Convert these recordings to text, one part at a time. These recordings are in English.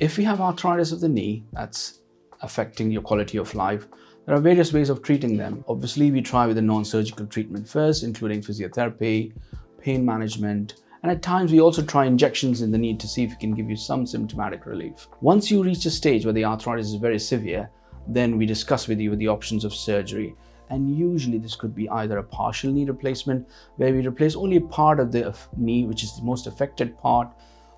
If you have arthritis of the knee that's affecting your quality of life, there are various ways of treating them. Obviously, we try with a non-surgical treatment first, including physiotherapy, pain management, and at times we also try injections in the knee to see if we can give you some symptomatic relief. Once you reach a stage where the arthritis is very severe, then we discuss with you the options of surgery. And usually this could be either a partial knee replacement, where we replace only a part of the knee, which is the most affected part,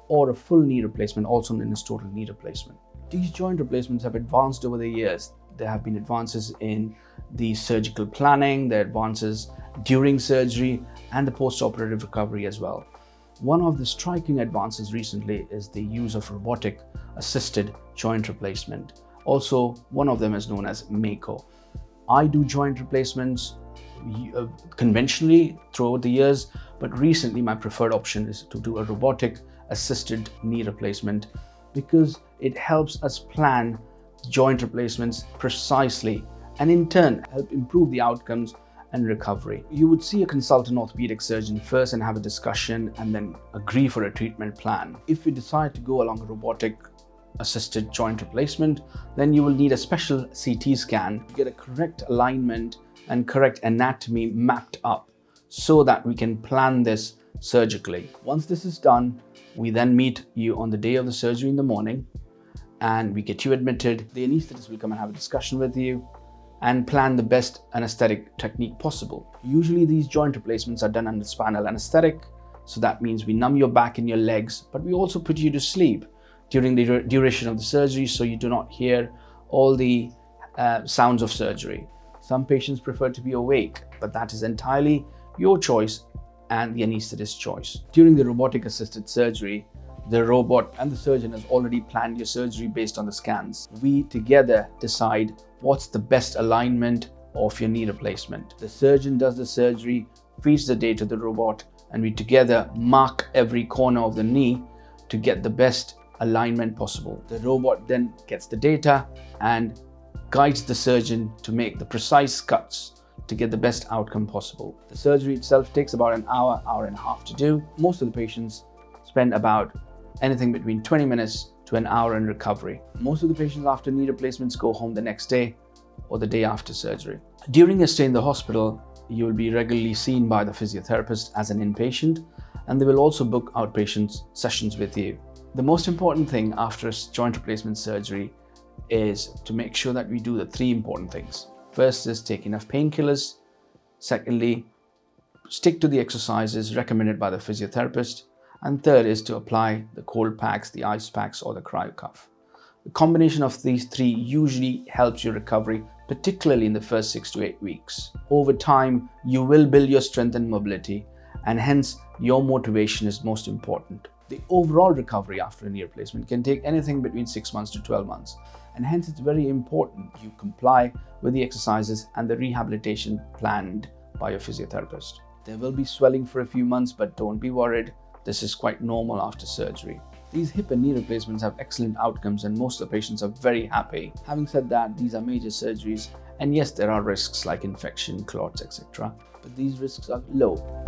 or a full knee replacement, also known as total knee replacement. These joint replacements have advanced over the years. There have been advances in the surgical planning, there are advances during surgery, and the post-operative recovery as well. One of the striking advances recently is the use of robotic-assisted joint replacement. Also, one of them is known as Mako. I do joint replacements conventionally throughout the years, but recently my preferred option is to do a robotic-assisted knee replacement because it helps us plan joint replacements precisely and in turn help improve the outcomes and recovery. You would see a consultant orthopedic surgeon first and have a discussion and then agree for a treatment plan. If you decide to go along a robotic assisted joint replacement, then you will need a special CT scan to get a correct alignment and correct anatomy mapped up so that we can plan this surgically. Once this is done, we then meet you on the day of the surgery in the morning and we get you admitted. The anesthetist will come and have a discussion with you and plan the best anesthetic technique possible. Usually these joint replacements are done under spinal anesthetic, so that means we numb your back and your legs, but we also put you to sleep during the duration of the surgery so you do not hear all the sounds of surgery. Some patients prefer to be awake, but that is entirely your choice and the anesthetist's choice. During the robotic assisted surgery, the robot and the surgeon has already planned your surgery based on the scans. We together decide what's the best alignment of your knee replacement. The surgeon does the surgery, feeds the data to the robot, and we together mark every corner of the knee to get the best alignment possible. The robot then gets the data and guides the surgeon to make the precise cuts to get the best outcome possible. The surgery itself takes about an hour, hour and a half to do. Most of the patients spend about anything between 20 minutes to an hour in recovery. Most of the patients after knee replacements go home the next day or the day after surgery. During your stay in the hospital, you will be regularly seen by the physiotherapist as an inpatient, and they will also book outpatient sessions with you. The most important thing after a joint replacement surgery is to make sure that we do the three important things. First is take enough painkillers. Secondly, stick to the exercises recommended by the physiotherapist. And third is to apply the cold packs, the ice packs, or the cryo cuff. The combination of these three usually helps your recovery, particularly in the first 6 to 8 weeks. Over time, you will build your strength and mobility, and hence your motivation is most important. The overall recovery after a knee replacement can take anything between 6 months to 12 months, and hence it's very important you comply with the exercises and the rehabilitation planned by your physiotherapist. There will be swelling for a few months, but don't be worried. This is quite normal after surgery. These hip and knee replacements have excellent outcomes and most of the patients are very happy. Having said that, these are major surgeries and yes, there are risks like infection, clots, etc. But these risks are low.